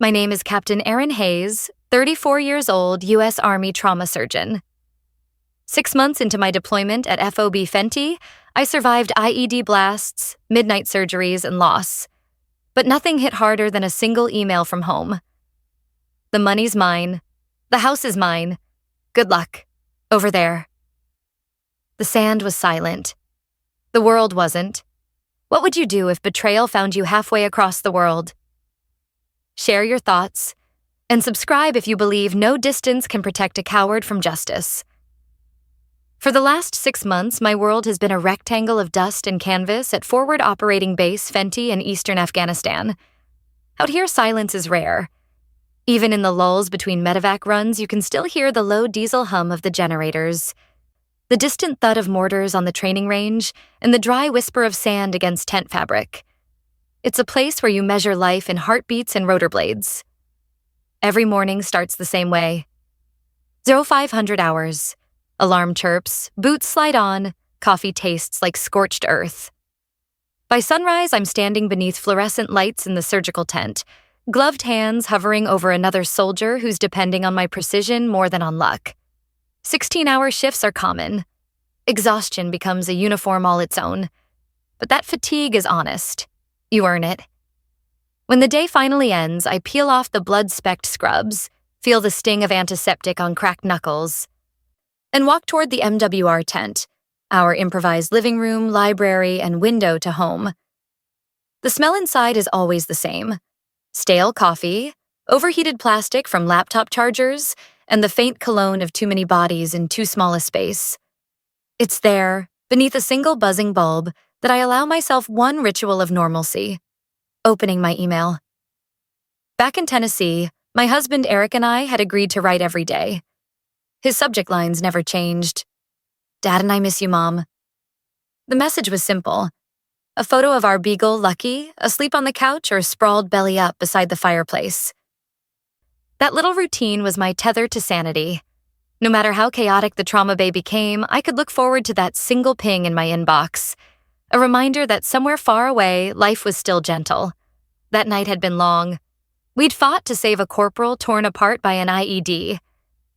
My name is Captain Erin Hayes, 34 years old, U.S. Army trauma surgeon. 6 months into my deployment at FOB Fenty, I survived IED blasts, midnight surgeries, and loss. But nothing hit harder than a single email from home. The money's mine. The house is mine. Good luck. Over there. The sand was silent. The world wasn't. What would you do if betrayal found you halfway across the world? Share your thoughts, and subscribe if you believe no distance can protect a coward from justice. For the last 6 months, my world has been a rectangle of dust and canvas at Forward Operating Base Fenty in eastern Afghanistan. Out here, silence is rare. Even in the lulls between medevac runs, you can still hear the low diesel hum of the generators, the distant thud of mortars on the training range, and the dry whisper of sand against tent fabric. It's a place where you measure life in heartbeats and rotor blades. Every morning starts the same way. 0500 hours. Alarm chirps, boots slide on, coffee tastes like scorched earth. By sunrise, I'm standing beneath fluorescent lights in the surgical tent, gloved hands hovering over another soldier who's depending on my precision more than on luck. 16-hour shifts are common. Exhaustion becomes a uniform all its own. But that fatigue is honest. You earn it. When the day finally ends, I peel off the blood-specked scrubs, feel the sting of antiseptic on cracked knuckles, and walk toward the MWR tent, our improvised living room, library, and window to home. The smell inside is always the same. Stale coffee, overheated plastic from laptop chargers, and the faint cologne of too many bodies in too small a space. It's there, beneath a single buzzing bulb, that I allow myself one ritual of normalcy: opening my email. Back in Tennessee, my husband Eric and I had agreed to write every day. His subject lines never changed. Dad and I miss you, Mom. The message was simple. A photo of our beagle, Lucky, asleep on the couch or sprawled belly up beside the fireplace. That little routine was my tether to sanity. No matter how chaotic the trauma bay became, I could look forward to that single ping in my inbox. A reminder that somewhere far away, life was still gentle. That night had been long. We'd fought to save a corporal torn apart by an IED.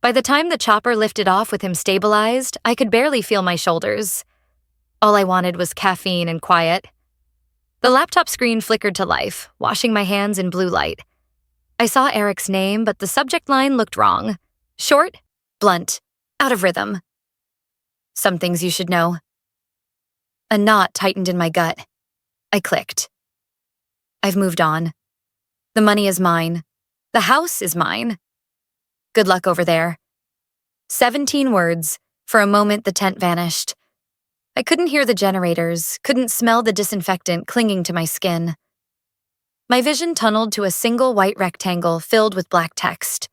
By the time the chopper lifted off with him stabilized, I could barely feel my shoulders. All I wanted was caffeine and quiet. The laptop screen flickered to life, washing my hands in blue light. I saw Eric's name, but the subject line looked wrong. Short, blunt, out of rhythm. Some things you should know. A knot tightened in my gut. I clicked. I've moved on. The money is mine. The house is mine. Good luck over there. 17 words. For a moment, the tent vanished. I couldn't hear the generators, couldn't smell the disinfectant clinging to my skin. My vision tunneled to a single white rectangle filled with black text.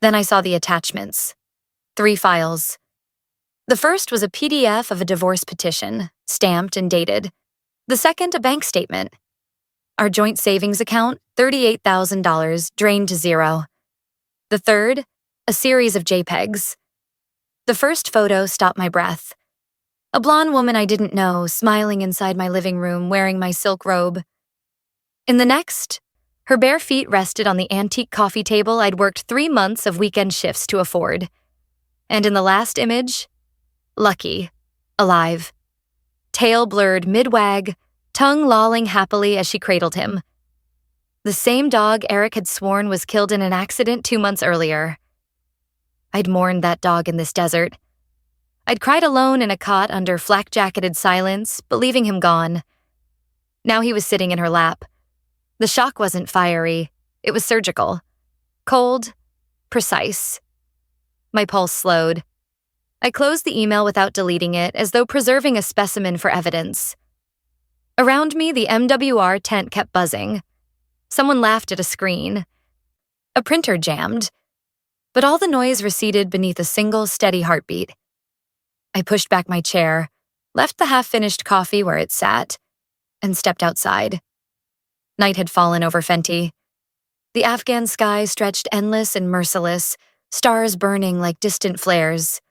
Then I saw the attachments. 3 files. The first was a PDF of a divorce petition, stamped and dated. The second, a bank statement. Our joint savings account, $38,000, drained to zero. The third, a series of JPEGs. The first photo stopped my breath. A blonde woman I didn't know, smiling inside my living room, wearing my silk robe. In the next, her bare feet rested on the antique coffee table I'd worked 3 months of weekend shifts to afford. And in the last image, Lucky, alive. Tail blurred mid-wag, tongue lolling happily as she cradled him. The same dog Eric had sworn was killed in an accident 2 months earlier. I'd mourned that dog in this desert. I'd cried alone in a cot under flak-jacketed silence, believing him gone. Now he was sitting in her lap. The shock wasn't fiery. It was surgical. Cold, precise. My pulse slowed. I closed the email without deleting it, as though preserving a specimen for evidence. Around me, the MWR tent kept buzzing. Someone laughed at a screen. A printer jammed. But all the noise receded beneath a single steady heartbeat. I pushed back my chair, left the half-finished coffee where it sat, and stepped outside. Night had fallen over Fenty. The Afghan sky stretched endless and merciless, stars burning like distant flares.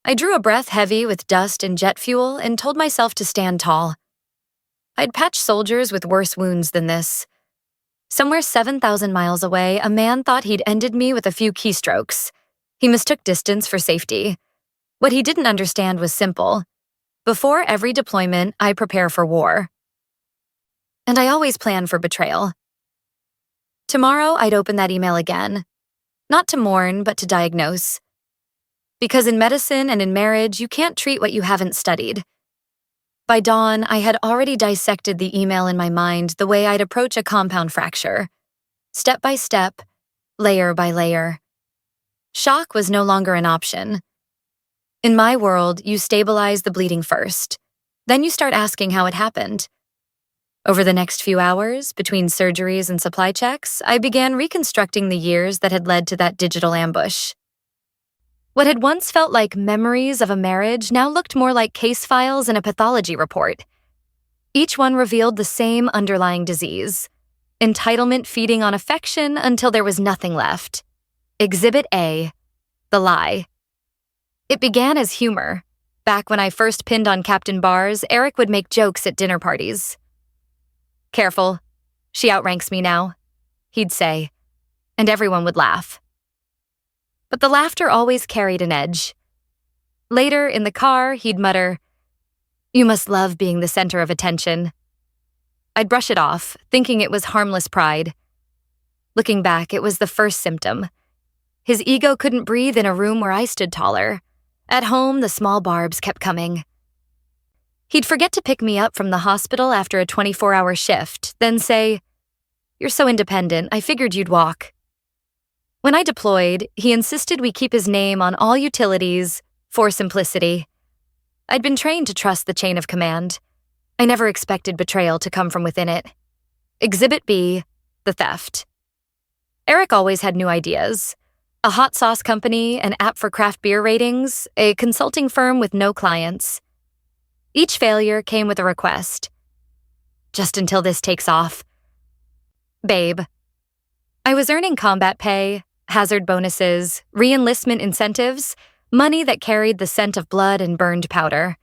I drew a breath heavy with dust and jet fuel and told myself to stand tall. I'd patched soldiers with worse wounds than this. Somewhere 7,000 miles away, a man thought he'd ended me with a few keystrokes. He mistook distance for safety. What he didn't understand was simple. Before every deployment, I prepare for war. And I always plan for betrayal. Tomorrow, I'd open that email again. Not to mourn, but to diagnose. Because in medicine and in marriage, you can't treat what you haven't studied. By dawn, I had already dissected the email in my mind the way I'd approach a compound fracture. Step by step, layer by layer. Shock was no longer an option. In my world, you stabilize the bleeding first. Then you start asking how it happened. Over the next few hours, between surgeries and supply checks, I began reconstructing the years that had led to that digital ambush. What had once felt like memories of a marriage now looked more like case files in a pathology report. Each one revealed the same underlying disease: entitlement feeding on affection until there was nothing left. Exhibit A, the lie. It began as humor. Back when I first pinned on Captain Bars, Eric would make jokes at dinner parties. "Careful, she outranks me now," he'd say, and everyone would laugh. But the laughter always carried an edge. Later, in the car, he'd mutter, "You must love being the center of attention." I'd brush it off, thinking it was harmless pride. Looking back, it was the first symptom. His ego couldn't breathe in a room where I stood taller. At home, the small barbs kept coming. He'd forget to pick me up from the hospital after a 24-hour shift, then say, "You're so independent, I figured you'd walk." When I deployed, he insisted we keep his name on all utilities for simplicity. I'd been trained to trust the chain of command. I never expected betrayal to come from within it. Exhibit B, the theft. Eric always had new ideas. A hot sauce company, an app for craft beer ratings, a consulting firm with no clients. Each failure came with a request. "Just until this takes off." Babe. I was earning combat pay, hazard bonuses, re-enlistment incentives, money that carried the scent of blood and burned powder.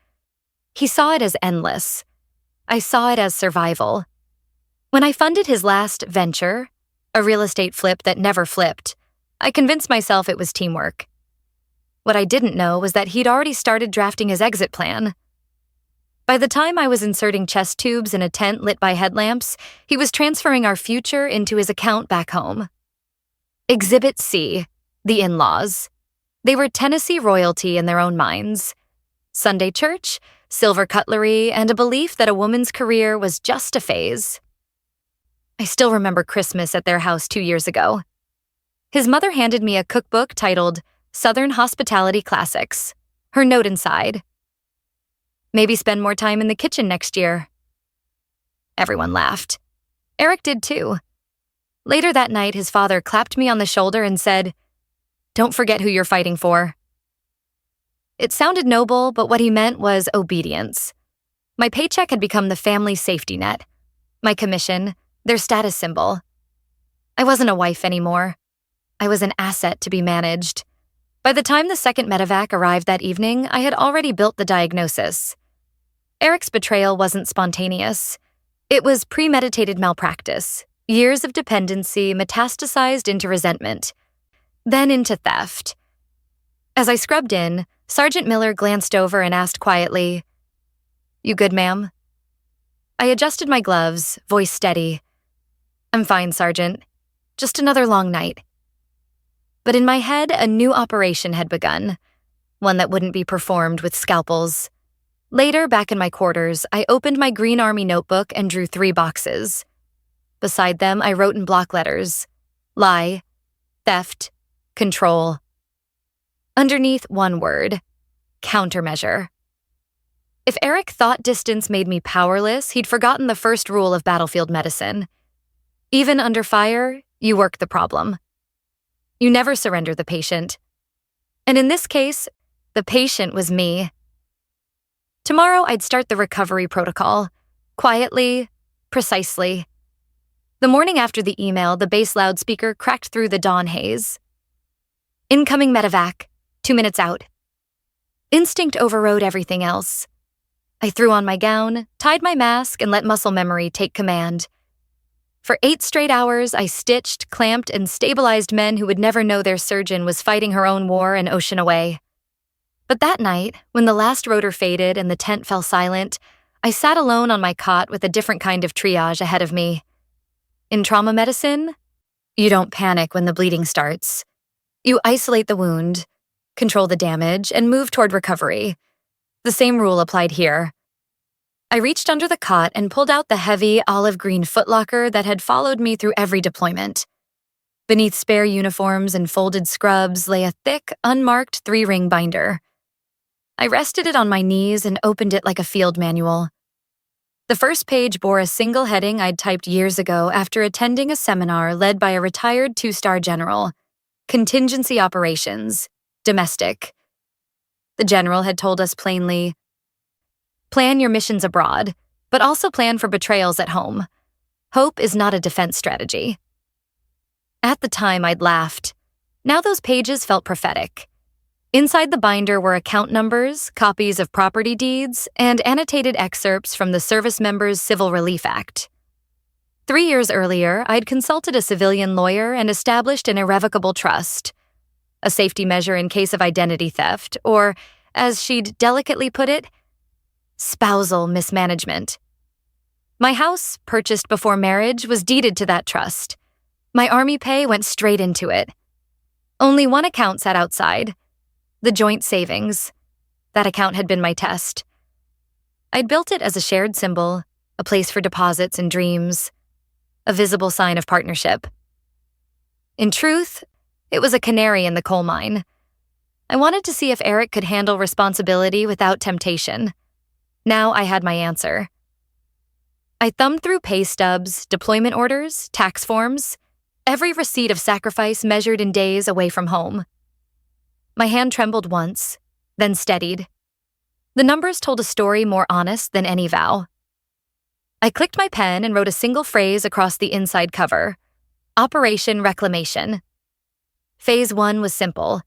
He saw it as endless. I saw it as survival. When I funded his last venture, a real estate flip that never flipped, I convinced myself it was teamwork. What I didn't know was that he'd already started drafting his exit plan. By the time I was inserting chest tubes in a tent lit by headlamps, he was transferring our future into his account back home. Exhibit C, the in-laws. They were Tennessee royalty in their own minds. Sunday church, silver cutlery, and a belief that a woman's career was just a phase. I still remember Christmas at their house 2 years ago. His mother handed me a cookbook titled Southern Hospitality Classics. Her note inside: "Maybe spend more time in the kitchen next year." Everyone laughed. Eric did too. Later that night, his father clapped me on the shoulder and said, "Don't forget who you're fighting for." It sounded noble, but what he meant was obedience. My paycheck had become the family's safety net. My commission, their status symbol. I wasn't a wife anymore. I was an asset to be managed. By the time the second medevac arrived that evening, I had already built the diagnosis. Eric's betrayal wasn't spontaneous. It was premeditated malpractice, years of dependency metastasized into resentment, then into theft. As I scrubbed in, Sergeant Miller glanced over and asked quietly, "You good, ma'am?" I adjusted my gloves, voice steady. "I'm fine, Sergeant. Just another long night." But in my head, a new operation had begun, one that wouldn't be performed with scalpels. Later, back in my quarters, I opened my Green Army notebook and drew 3 boxes. Beside them, I wrote in block letters: lie, theft, control. Underneath, one word: countermeasure. If Eric thought distance made me powerless, he'd forgotten the first rule of battlefield medicine. Even under fire, you work the problem. You never surrender the patient. And in this case, the patient was me. Tomorrow, I'd start the recovery protocol. Quietly, precisely. The morning after the email, the base loudspeaker cracked through the dawn haze. "Incoming medevac, 2 minutes out." Instinct overrode everything else. I threw on my gown, tied my mask, and let muscle memory take command. For 8 straight hours, I stitched, clamped, and stabilized men who would never know their surgeon was fighting her own war an ocean away. But that night, when the last rotor faded and the tent fell silent, I sat alone on my cot with a different kind of triage ahead of me. In trauma medicine, you don't panic when the bleeding starts. You isolate the wound, control the damage, and move toward recovery. The same rule applied here. I reached under the cot and pulled out the heavy olive green footlocker that had followed me through every deployment. Beneath spare uniforms and folded scrubs lay a thick, unmarked 3-ring binder. I rested it on my knees and opened it like a field manual. The first page bore a single heading I'd typed years ago after attending a seminar led by a retired 2-star general: Contingency Operations, Domestic. The general had told us plainly, plan your missions abroad, but also plan for betrayals at home. Hope is not a defense strategy. At the time, I'd laughed. Now those pages felt prophetic. Inside the binder were account numbers, copies of property deeds, and annotated excerpts from the Service Members Civil Relief Act. 3 years earlier, I'd consulted a civilian lawyer and established an irrevocable trust, a safety measure in case of identity theft, or, as she'd delicately put it, spousal mismanagement. My house, purchased before marriage, was deeded to that trust. My Army pay went straight into it. Only one account sat outside: the joint savings. That account had been my test. I'd built it as a shared symbol, a place for deposits and dreams, a visible sign of partnership. In truth, it was a canary in the coal mine. I wanted to see if Eric could handle responsibility without temptation. Now I had my answer. I thumbed through pay stubs, deployment orders, tax forms, every receipt of sacrifice measured in days away from home. My hand trembled once, then steadied. The numbers told a story more honest than any vow. I clicked my pen and wrote a single phrase across the inside cover: Operation Reclamation. Phase 1 was simple: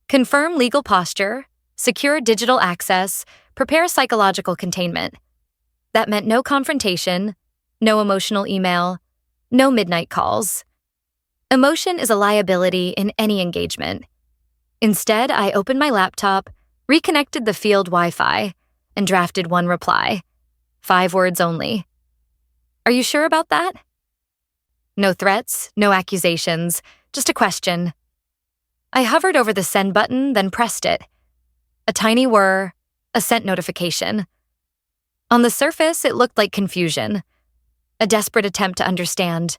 confirm legal posture, secure digital access, prepare psychological containment. That meant no confrontation, no emotional email, no midnight calls. Emotion is a liability in any engagement. Instead, I opened my laptop, reconnected the field Wi-Fi, and drafted one reply. 5 words only. Are you sure about that? No threats, no accusations, just a question. I hovered over the send button, then pressed it. A tiny whir, a sent notification. On the surface, it looked like confusion, a desperate attempt to understand.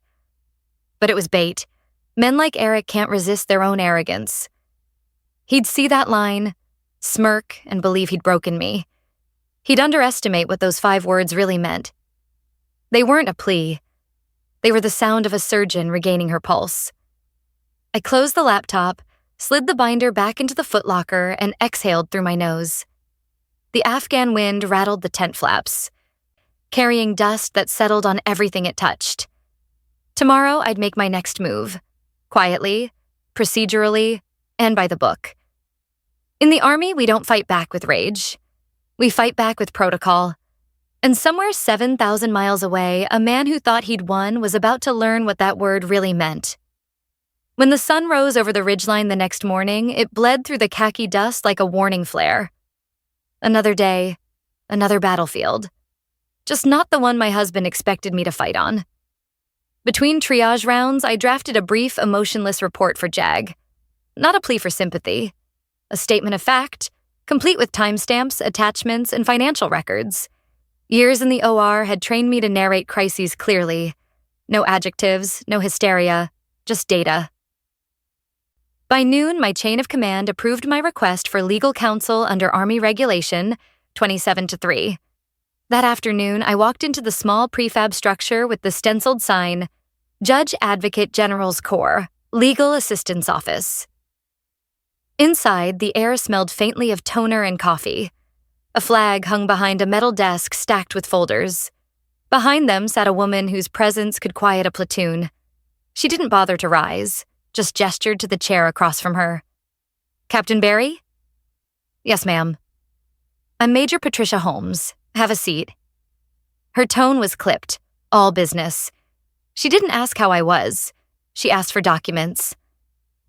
But it was bait. Men like Eric can't resist their own arrogance. He'd see that line, smirk, and believe he'd broken me. He'd underestimate what those 5 words really meant. They weren't a plea. They were the sound of a surgeon regaining her pulse. I closed the laptop, slid the binder back into the footlocker, and exhaled through my nose. The Afghan wind rattled the tent flaps, carrying dust that settled on everything it touched. Tomorrow, I'd make my next move, quietly, procedurally, and by the book. In the Army, we don't fight back with rage. We fight back with protocol. And somewhere 7,000 miles away, a man who thought he'd won was about to learn what that word really meant. When the sun rose over the ridgeline the next morning, it bled through the khaki dust like a warning flare. Another day, another battlefield. Just not the one my husband expected me to fight on. Between triage rounds, I drafted a brief, emotionless report for JAG. Not a plea for sympathy. A statement of fact, complete with timestamps, attachments, and financial records. Years in the OR had trained me to narrate crises clearly. No adjectives, no hysteria, just data. By noon, my chain of command approved my request for legal counsel under Army Regulation 27-3. That afternoon, I walked into the small prefab structure with the stenciled sign, Judge Advocate General's Corps, Legal Assistance Office. Inside, the air smelled faintly of toner and coffee. A flag hung behind a metal desk stacked with folders. Behind them sat a woman whose presence could quiet a platoon. She didn't bother to rise, just gestured to the chair across from her. Captain Barry? Yes, ma'am. I'm Major Patricia Holmes. Have a seat. Her tone was clipped, all business. She didn't ask how I was. She asked for documents.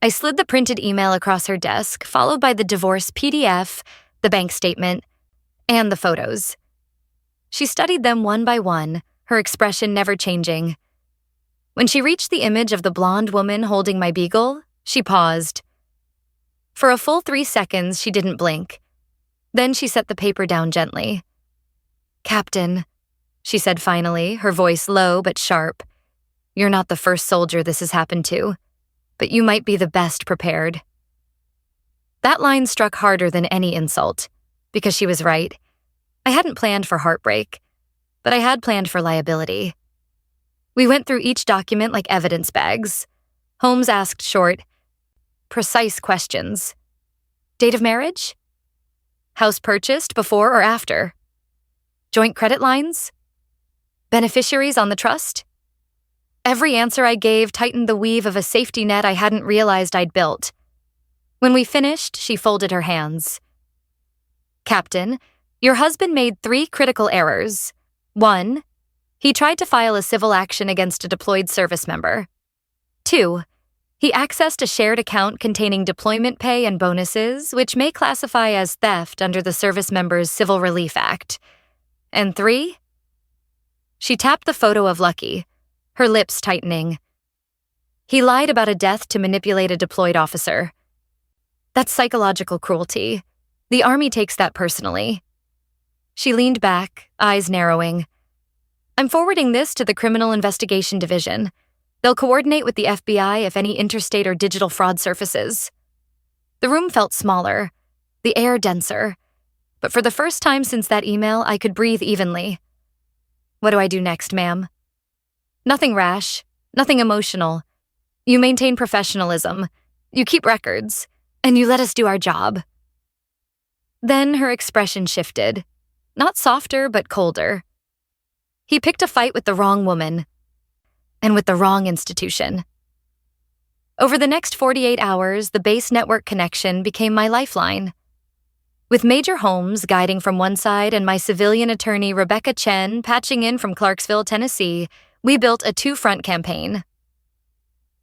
I slid the printed email across her desk, followed by the divorce PDF, the bank statement, and the photos. She studied them one by one, her expression never changing. When she reached the image of the blonde woman holding my beagle, she paused. For a full 3 seconds, she didn't blink. Then she set the paper down gently. "Captain," she said finally, her voice low but sharp. "You're not the first soldier this has happened to, but you might be the best prepared." That line struck harder than any insult, because she was right. I hadn't planned for heartbreak, but I had planned for liability. We went through each document like evidence bags. Holmes asked short, precise questions. Date of marriage? House purchased before or after? Joint credit lines? Beneficiaries on the trust? Every answer I gave tightened the weave of a safety net I hadn't realized I'd built. When we finished, she folded her hands. "Captain, your husband made 3 critical errors. 1, he tried to file a civil action against a deployed service member. 2, he accessed a shared account containing deployment pay and bonuses, which may classify as theft under the Service Members Civil Relief Act. And 3, she tapped the photo of Lucky, her lips tightening. He lied about a death to manipulate a deployed officer. That's psychological cruelty. The Army takes that personally." She leaned back, eyes narrowing. "I'm forwarding this to the Criminal Investigation Division. They'll coordinate with the FBI if any interstate or digital fraud surfaces." The room felt smaller, the air denser, but for the first time since that email, I could breathe evenly. "What do I do next, ma'am?" "Nothing rash, nothing emotional. You maintain professionalism, you keep records, and you let us do our job." Then her expression shifted, not softer but colder. He picked a fight with the wrong woman, and with the wrong institution. Over the next 48 hours, the base network connection became my lifeline. With Major Holmes guiding from one side and my civilian attorney Rebecca Chen patching in from Clarksville, Tennessee, we built a 2-front campaign.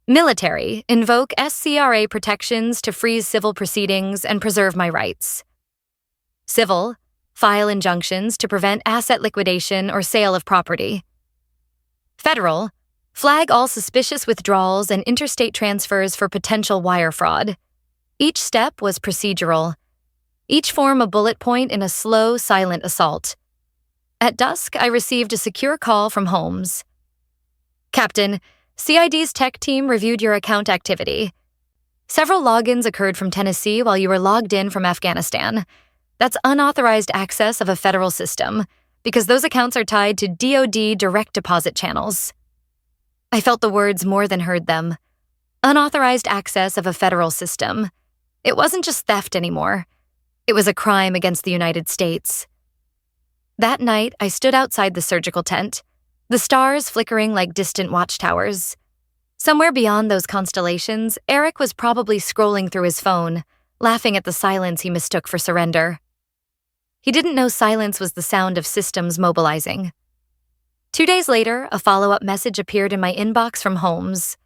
Military, invoke SCRA protections to freeze civil proceedings and preserve my rights. Civil, file injunctions to prevent asset liquidation or sale of property. Federal, flag all suspicious withdrawals and interstate transfers for potential wire fraud. Each step was procedural. Each form a bullet point in a slow, silent assault. At dusk, I received a secure call from Holmes. "Captain, CID's tech team reviewed your account activity. Several logins occurred from Tennessee while you were logged in from Afghanistan. That's unauthorized access of a federal system, because those accounts are tied to DoD direct deposit channels." I felt the words more than heard them. Unauthorized access of a federal system. It wasn't just theft anymore. It was a crime against the United States. That night, I stood outside the surgical tent, the stars flickering like distant watchtowers. Somewhere beyond those constellations, Eric was probably scrolling through his phone, laughing at the silence he mistook for surrender. He didn't know silence was the sound of systems mobilizing. 2 days later, a follow-up message appeared in my inbox from Holmes.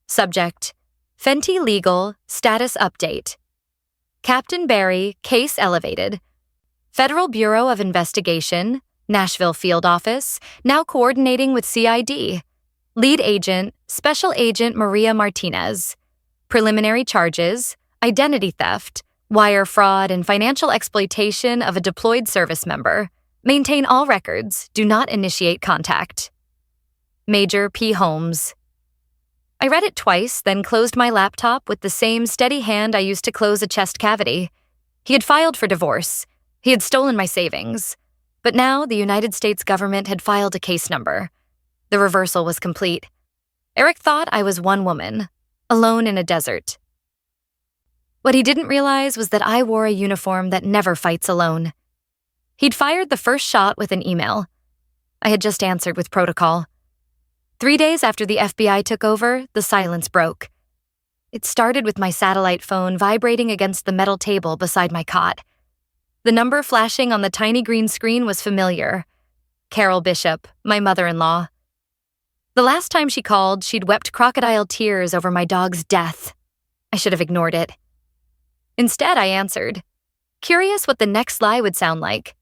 Subject: Fenty Legal, Status Update. Captain Barry, Case Elevated. Federal Bureau of Investigation, Nashville Field Office, now coordinating with CID. Lead Agent, Special Agent Maria Martinez. Preliminary charges, identity theft, wire fraud, and financial exploitation of a deployed service member. Maintain all records. Do not initiate contact. Major P. Holmes. I read it twice, then closed my laptop with the same steady hand I used to close a chest cavity. He had filed for divorce. He had stolen my savings. But now the United States government had filed a case number. The reversal was complete. Eric thought I was one woman, alone in a desert. What he didn't realize was that I wore a uniform that never fights alone. He'd fired the first shot with an email. I had just answered with protocol. 3 days after the FBI took over, the silence broke. It started with my satellite phone vibrating against the metal table beside my cot. The number flashing on the tiny green screen was familiar. Carol Bishop, my mother-in-law. The last time she called, she'd wept crocodile tears over my dog's death. I should have ignored it. Instead, I answered, curious what the next lie would sound like.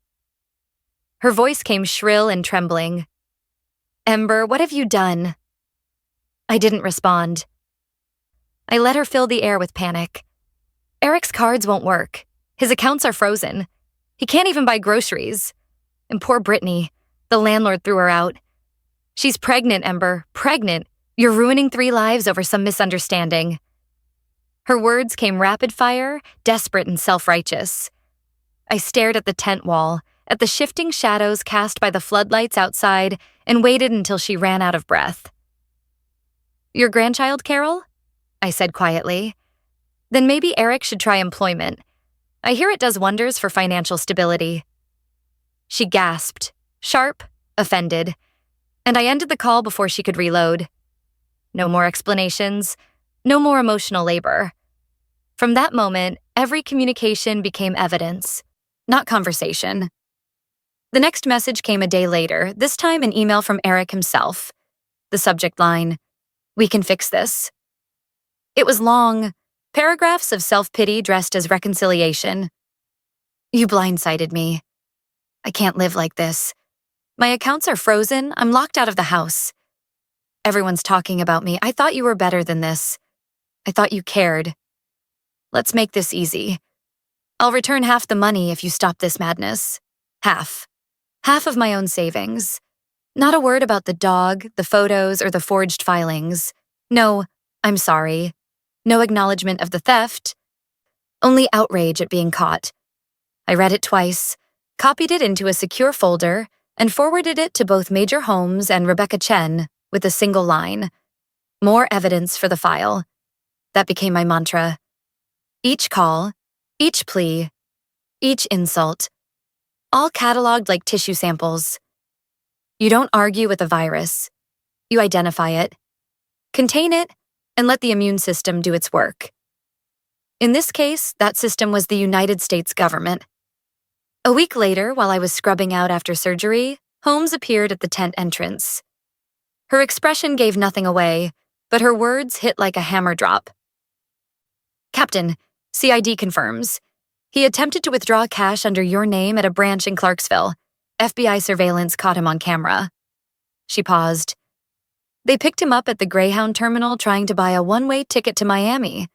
Her voice came shrill and trembling. Ember, what have you done? I didn't respond. I let her fill the air with panic. Eric's cards won't work. His accounts are frozen. He can't even buy groceries. And poor Brittany, the landlord threw her out. She's pregnant, Ember, pregnant. You're ruining 3 lives over some misunderstanding. Her words came rapid fire, desperate and self-righteous. I stared at the tent wall, at the shifting shadows cast by the floodlights outside, and waited until she ran out of breath. Your grandchild, Carol? I said quietly. Then maybe Eric should try employment. I hear it does wonders for financial stability. She gasped, sharp, offended, and I ended the call before she could reload. No more explanations, no more emotional labor. From that moment, every communication became evidence, not conversation. The next message came a day later, this time an email from Eric himself. The subject line, "We can fix this." It was long, paragraphs of self-pity dressed as reconciliation. You blindsided me. I can't live like this. My accounts are frozen. I'm locked out of the house. Everyone's talking about me. I thought you were better than this. I thought you cared. Let's make this easy. I'll return half the money if you stop this madness. Half. Half of my own savings. Not a word about the dog, the photos, or the forged filings. No, I'm sorry. No acknowledgement of the theft. Only outrage at being caught. I read it twice, copied it into a secure folder, and forwarded it to both Major Holmes and Rebecca Chen with a single line. More evidence for the file. That became my mantra. Each call, each plea, each insult, all cataloged like tissue samples. You don't argue with a virus. You identify it, contain it, and let the immune system do its work. In this case, that system was the United States government. A week later, while I was scrubbing out after surgery, Holmes appeared at the tent entrance. Her expression gave nothing away, but her words hit like a hammer drop. Captain, CID confirms. He attempted to withdraw cash under your name at a branch in Clarksville. FBI surveillance caught him on camera. She paused. They picked him up at the Greyhound terminal trying to buy a one-way ticket to Miami.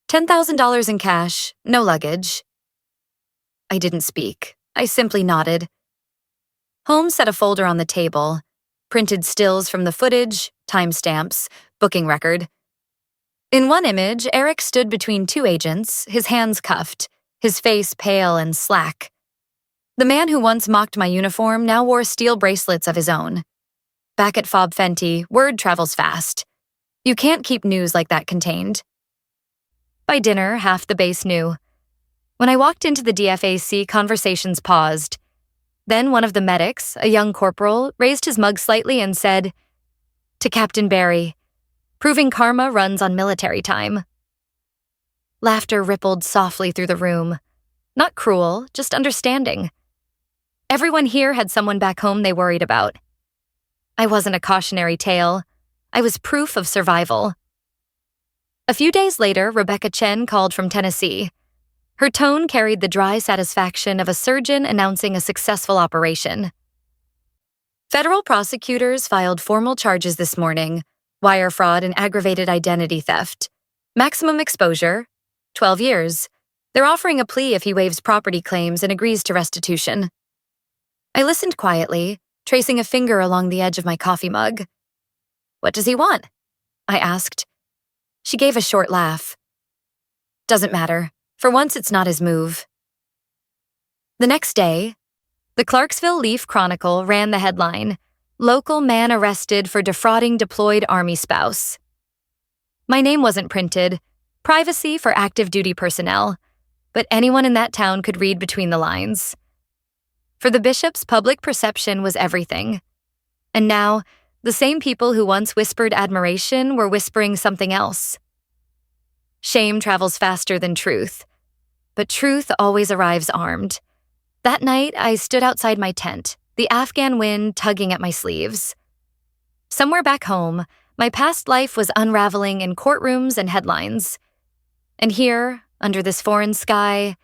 $10,000 in cash, no luggage. I didn't speak. I simply nodded. Holmes set a folder on the table, printed stills from the footage, timestamps, booking record. In one image, Eric stood between 2 agents, his hands cuffed, his face pale and slack. The man who once mocked my uniform now wore steel bracelets of his own. Back at Fob Fenty, word travels fast. You can't keep news like that contained. By dinner, half the base knew. When I walked into the DFAC, conversations paused. Then one of the medics, a young corporal, raised his mug slightly and said, "To Captain Barry, proving karma runs on military time." Laughter rippled softly through the room. Not cruel, just understanding. Everyone here had someone back home they worried about. I wasn't a cautionary tale. I was proof of survival. A few days later, Rebecca Chen called from Tennessee. Her tone carried the dry satisfaction of a surgeon announcing a successful operation. Federal prosecutors filed formal charges this morning: wire fraud and aggravated identity theft. Maximum exposure, 12 years. They're offering a plea if he waives property claims and agrees to restitution. I listened quietly, tracing a finger along the edge of my coffee mug. "What does he want?" I asked. She gave a short laugh. "Doesn't matter. For once, it's not his move." The next day, the Clarksville Leaf Chronicle ran the headline, "Local Man Arrested for Defrauding Deployed Army Spouse." My name wasn't printed, privacy for active duty personnel, but anyone in that town could read between the lines. For the bishop's public perception was everything. And now, the same people who once whispered admiration were whispering something else. Shame travels faster than truth, but truth always arrives armed. That night, I stood outside my tent, the Afghan wind tugging at my sleeves. Somewhere back home, my past life was unraveling in courtrooms and headlines. And here, under this foreign sky,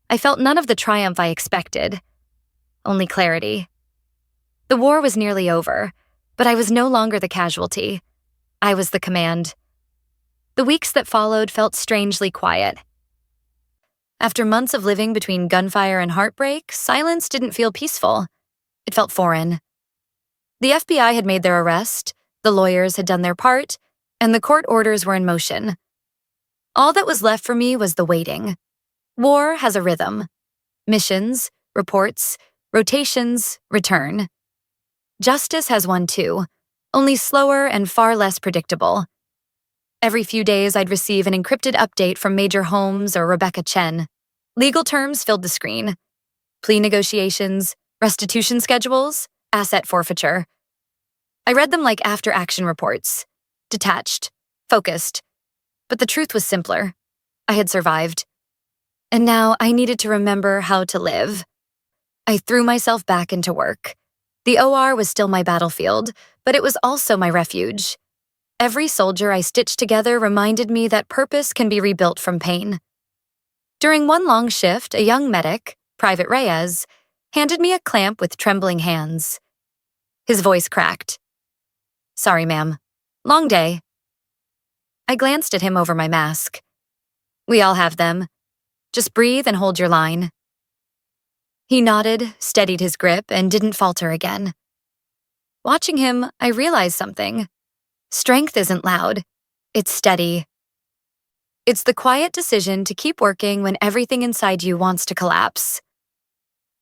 I felt none of the triumph I expected, only clarity. The war was nearly over, but I was no longer the casualty. I was the command. The weeks that followed felt strangely quiet. After months of living between gunfire and heartbreak, silence didn't feel peaceful. It felt foreign. The FBI had made their arrest, the lawyers had done their part, and the court orders were in motion. All that was left for me was the waiting. War has a rhythm. Missions, reports, rotations, return. Justice has one too, only slower and far less predictable. Every few days I'd receive an encrypted update from Major Holmes or Rebecca Chen. Legal terms filled the screen. Plea negotiations, restitution schedules, asset forfeiture. I read them like after-action reports. Detached, focused. But the truth was simpler. I had survived. And now I needed to remember how to live. I threw myself back into work. The OR was still my battlefield, but it was also my refuge. Every soldier I stitched together reminded me that purpose can be rebuilt from pain. During one long shift, a young medic, Private Reyes, handed me a clamp with trembling hands. His voice cracked. "Sorry, ma'am. Long day." I glanced at him over my mask. "We all have them. Just breathe and hold your line." He nodded, steadied his grip, and didn't falter again. Watching him, I realized something. Strength isn't loud. It's steady. It's the quiet decision to keep working when everything inside you wants to collapse.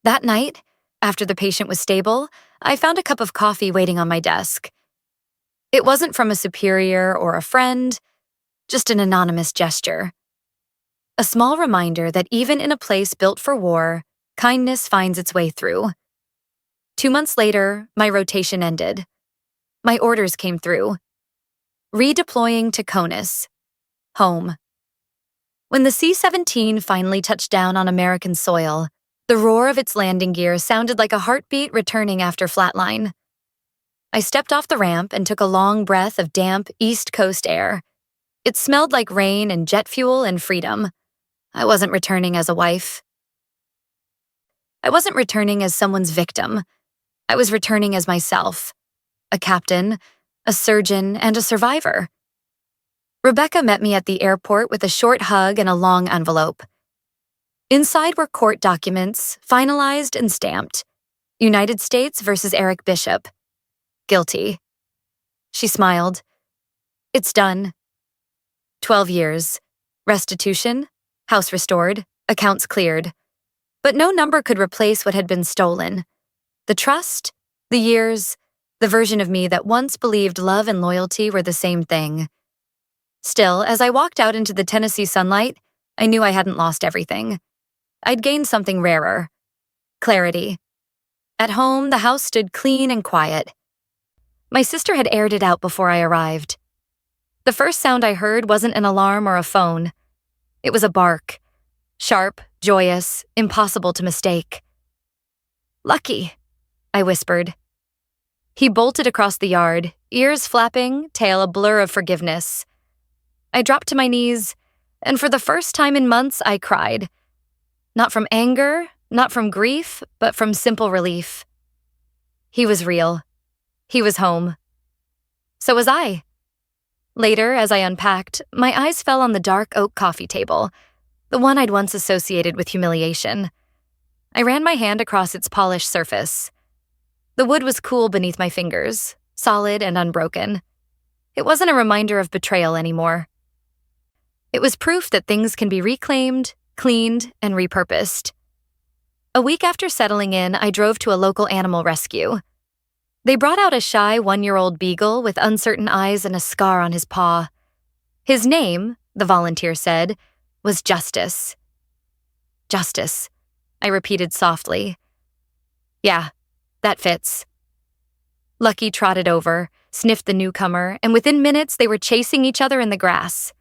That night, after the patient was stable, I found a cup of coffee waiting on my desk. It wasn't from a superior or a friend, just an anonymous gesture. A small reminder that even in a place built for war, kindness finds its way through. 2 months later, my rotation ended. My orders came through. Redeploying to CONUS, home. When the C-17 finally touched down on American soil, the roar of its landing gear sounded like a heartbeat returning after flatline. I stepped off the ramp and took a long breath of damp East Coast air. It smelled like rain and jet fuel and freedom. I wasn't returning as a wife. I wasn't returning as someone's victim. I was returning as myself, a captain, a surgeon, and a survivor. Rebecca met me at the airport with a short hug and a long envelope. Inside were court documents, finalized and stamped. United States versus Eric Bishop. Guilty. She smiled. It's done. 12 years. Restitution, house restored, accounts cleared. But no number could replace what had been stolen. The trust, the years, the version of me that once believed love and loyalty were the same thing. Still, as I walked out into the Tennessee sunlight, I knew I hadn't lost everything. I'd gained something rarer. Clarity. At home, the house stood clean and quiet. My sister had aired it out before I arrived. The first sound I heard wasn't an alarm or a phone. It was a bark. Sharp, joyous, impossible to mistake. "Lucky," I whispered. He bolted across the yard, ears flapping, tail a blur of forgiveness. I dropped to my knees, and for the first time in months, I cried. Not from anger, not from grief, but from simple relief. He was real. He was home. So was I. Later, as I unpacked, my eyes fell on the dark oak coffee table, the one I'd once associated with humiliation. I ran my hand across its polished surface. The wood was cool beneath my fingers, solid and unbroken. It wasn't a reminder of betrayal anymore. It was proof that things can be reclaimed, cleaned, and repurposed. A week after settling in, I drove to a local animal rescue. They brought out a shy 1-year-old beagle with uncertain eyes and a scar on his paw. His name, the volunteer said, was Justice. Justice, I repeated softly. Yeah, that fits. Lucky trotted over, sniffed the newcomer, and within minutes they were chasing each other in the grass.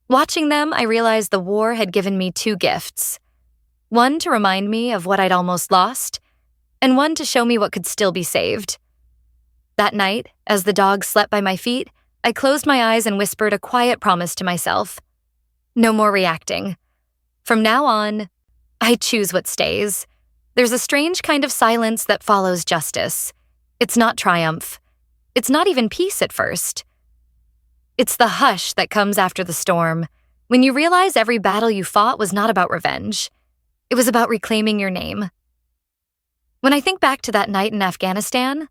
Watching them, I realized the war had given me 2 gifts. One to remind me of what I'd almost lost, and one to show me what could still be saved. That night, as the dog slept by my feet, I closed my eyes and whispered a quiet promise to myself. No more reacting. From now on, I choose what stays. There's a strange kind of silence that follows justice. It's not triumph. It's not even peace at first. It's the hush that comes after the storm, when you realize every battle you fought was not about revenge. It was about reclaiming your name. When I think back to that night in Afghanistan,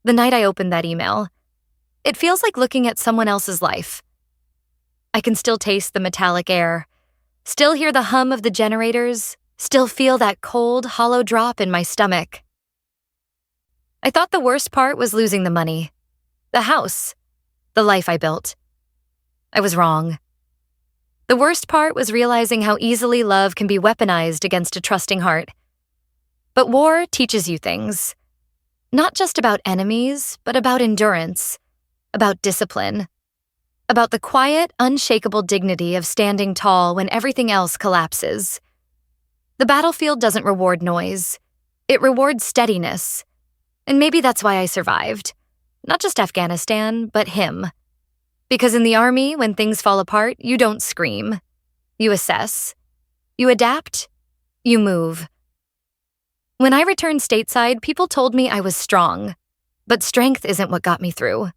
the night I opened that email, it feels like looking at someone else's life. I can still taste the metallic air, still hear the hum of the generators, still feel that cold, hollow drop in my stomach. I thought the worst part was losing the money, the house, the life I built. I was wrong. The worst part was realizing how easily love can be weaponized against a trusting heart. But war teaches you things. Not just about enemies, but about endurance, about discipline, about the quiet, unshakable dignity of standing tall when everything else collapses. The battlefield doesn't reward noise. It rewards steadiness. And maybe that's why I survived. Not just Afghanistan, but him. Because in the army, when things fall apart, you don't scream. You assess. You adapt. You move. When I returned stateside, people told me I was strong. But strength isn't what got me through.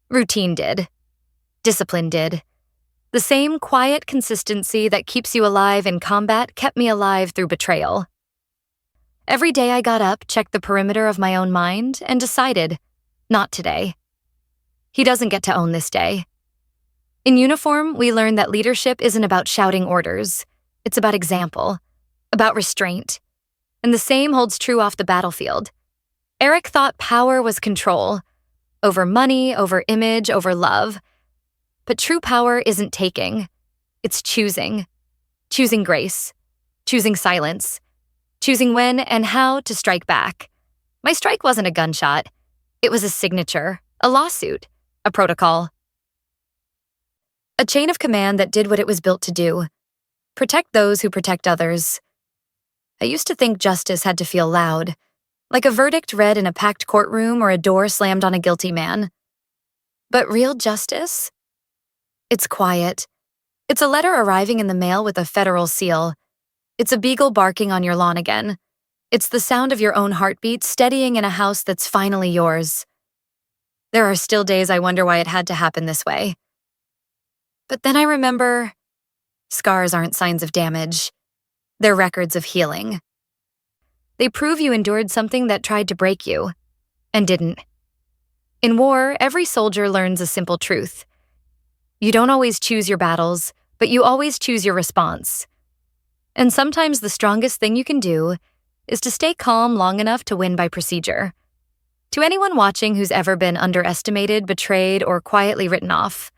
Routine did. Discipline did. The same quiet consistency that keeps you alive in combat kept me alive through betrayal. Every day I got up, checked the perimeter of my own mind, and decided, not today. He doesn't get to own this day. In uniform, we learn that leadership isn't about shouting orders. It's about example, about restraint. And the same holds true off the battlefield. Eric thought power was control, over money, over image, over love. But true power isn't taking. It's choosing. Choosing grace. Choosing silence. Choosing when and how to strike back. My strike wasn't a gunshot. It was a signature, a lawsuit, a protocol. A chain of command that did what it was built to do. Protect those who protect others. I used to think justice had to feel loud, like a verdict read in a packed courtroom or a door slammed on a guilty man. But real justice? It's quiet. It's a letter arriving in the mail with a federal seal. It's a beagle barking on your lawn again. It's the sound of your own heartbeat steadying in a house that's finally yours. There are still days I wonder why it had to happen this way. But then I remember, scars aren't signs of damage. They're records of healing. They prove you endured something that tried to break you, and didn't. In war, every soldier learns a simple truth. You don't always choose your battles, but you always choose your response. And sometimes the strongest thing you can do is to stay calm long enough to win by procedure. To anyone watching who's ever been underestimated, betrayed, or quietly written off,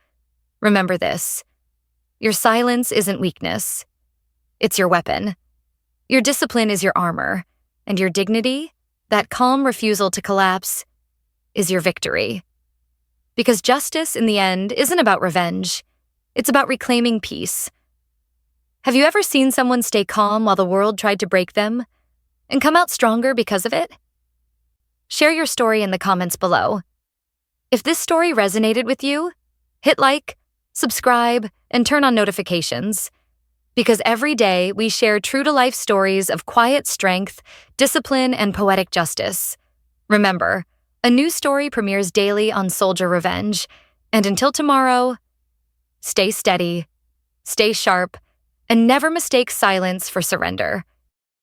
remember this. Your silence isn't weakness. It's your weapon. Your discipline is your armor, and your dignity, that calm refusal to collapse, is your victory. Because justice, in the end, isn't about revenge. It's about reclaiming peace. Have you ever seen someone stay calm while the world tried to break them, and come out stronger because of it? Share your story in the comments below. If this story resonated with you, hit like, subscribe, and turn on notifications. Because every day we share true-to-life stories of quiet strength, discipline, and poetic justice. Remember, a new story premieres daily on Soldier Revenge. And until tomorrow, stay steady, stay sharp, and never mistake silence for surrender.